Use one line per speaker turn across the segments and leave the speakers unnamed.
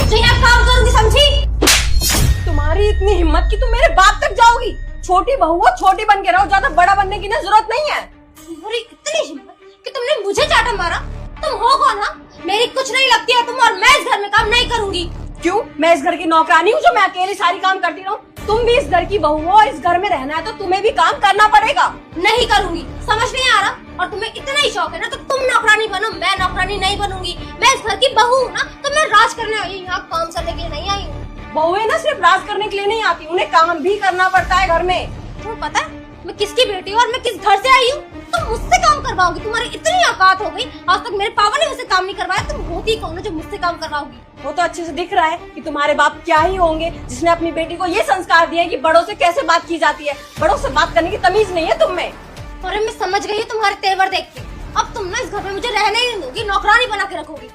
जो यहाँ काम करूंगी, समझी?
तुम्हारी इतनी हिम्मत कि तुम मेरे बाप तक जाओगी? छोटी बहू हो, छोटी बन के रहो, ज्यादा बड़ा बनने की ना जरूरत नहीं है।
तुम्हारी इतनी हिम्मत कि तुमने मुझे चाटा मारा? तुम हो कौन? हाँ, मेरी कुछ नहीं लगती है तुम, और मैं इस घर में काम नहीं करूंगी।
क्यों? मैं इस घर की नौकरानी हूँ जो मैं अकेले सारी काम करती रहूं? तुम भी इस घर की बहू हो, इस घर में रहना है तो तुम्हें भी काम करना पड़ेगा।
नहीं करूंगी, समझ नहीं आ रहा? और तुम्हें इतना ही शौक है ना तो तुम नौकरानी बनो, मैं नौकरानी नहीं बनूंगी। मैं इस घर की बहू हूँ ना, तो मैं राज करने आई हूँ, यहाँ काम करने के लिए नहीं आई हूँ।
बहुएं ना सिर्फ राज करने के लिए नहीं आती, उन्हें काम भी करना पड़ता है घर में।
तुम्हें पता है मैं किसकी बेटी हूँ और मैं किस घर से आई हूँ? तुम मुझसे काम करवाओगी? तुम्हारी इतनी औकात हो गई, आज तक मेरे पापा ने मुझसे काम नहीं करवाया, तुम होती कौन हो जो मुझसे काम करवाओगी?
वो तो अच्छे से दिख रहा है कि तुम्हारे बाप क्या ही होंगे जिसने अपनी बेटी को ये संस्कार दिया कि बड़ों से कैसे बात की जाती है। बड़ों से बात करने की तमीज नहीं है तुम में।
अरे मैं समझ गई हूँ तुम्हारे तेवर देख के। अब तुम ना इस घर में मुझे रहने ही नहीं दोगी, नौकरानी बना के रखोगी।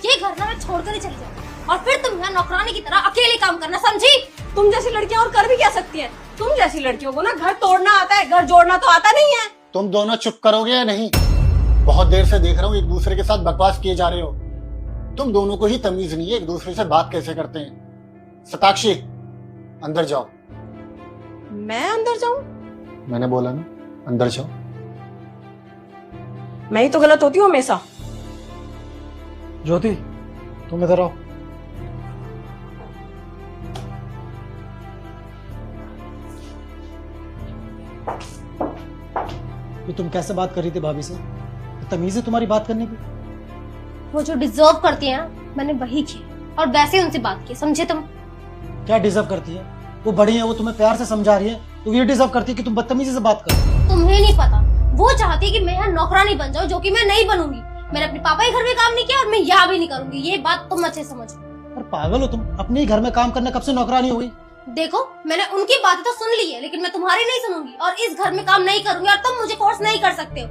ये घर ना मैं छोड़कर ही चली जाऊंगी और फिर तुम यहाँ नौकरानी की तरह अकेले काम करना, समझी?
तुम जैसी लड़कियां और कर भी क्या सकती हैं? तुम जैसी लड़कियों को ना घर तोड़ना आता है, घर जोड़ना तो आता नहीं है।
तुम दोनों चुप करोगे या नहीं? बहुत देर से देख रहा हूँ एक दूसरे के साथ बकवास किए जा रहे हो। तुम दोनों को ही तमीज नहीं है एक दूसरे से बात कैसे करते हैं। सताक्षी, अंदर जाओ।
मैं अंदर जाऊं?
मैंने बोला ना, अंदर जाओ।
मैं ही तो गलत होती हूँ हमेशा।
ज्योति, तुम इधर आओ। ये तुम कैसे बात कर रही थी भाभी से? तमीज है तुम्हारी बात करने की?
वो जो डिजर्व करती है ना, मैंने वही किया और वैसे ही उनसे बात की, समझे तुम?
क्या डिजर्व करती है? वो बड़ी है, वो तुम्हें प्यार से समझा रही है, तो ये डिजर्व करती है कि तुम बदतमीजी से बात करो।
तुम्हें नहीं पता, वो चाहती है कि मैं यहाँ नौकरानी बन जाऊँ, जो कि मैं नहीं बनूंगी। मैंने अपने पापा के घर में काम नहीं किया और मैं यहाँ भी नहीं करूंगी, ये बात तुम अच्छे समझो।
पर पागल हो तुम, अपने ही घर में काम करने कब से नौकरानी हो गई?
देखो, मैंने उनकी बातें तो सुन ली है, लेकिन मैं तुम्हारी नहीं सुनूंगी और इस घर में काम नहीं करूंगी और तुम मुझे फोर्स नहीं कर सकते हो।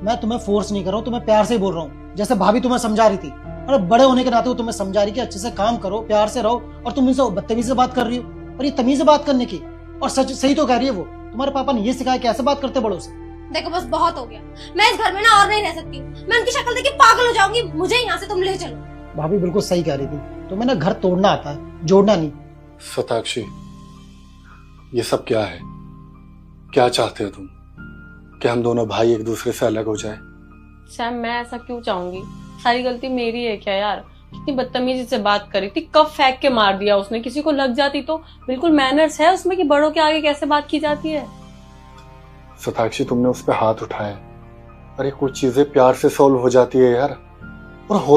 मैं तुम्हें फोर्स नहीं कर रहा हूँ, तुम्हें प्यार से ही बोल रहा हूँ, जैसे भाभी तुम्हें समझा रही थी। अरे बड़े होने के नाते वो तुम्हें समझा रही कि अच्छे से काम करो, प्यार से रहो, और तुम इनसे बदतमीजी से बात कर रही हो। और ये तमीज है बात करने की, और सच सही तो कह रही है वो। तुम्हारे पापा ने ये सिखाया कैसे बात करते बड़ों से।
देखो बस बहुत हो गया, मैं इस घर में ना और नहीं रह सकती हूँ। मैं उनकी शक्ल देख के पागल हो जाऊंगी, मुझे यहाँ से तुम ले चलो।
भाभी बिल्कुल सही कह रही थी, तुम्हें ना घर तोड़ना आता है, जोड़ना नहीं।
सताक्षी, ये सब क्या है? क्या चाहते हो तुम? कि हम दोनों भाई एक दूसरे से अलग हो जाए?
सैम, मैं ऐसा क्यों चाहूंगी? सारी गलती मेरी है क्या यार? कितनी बदतमीजी से बात करी थी, कब फेंक के मार दिया उसने। किसी को लग जाती तो बिल्कुल मैनर्स है उसमें कि बड़ों के आगे कैसे बात की जाती है।
सताक्षी, तुमने उस पर हाथ उठाया। अरे कुछ चीजें प्यार से सॉल्व हो जाती है यार। और हो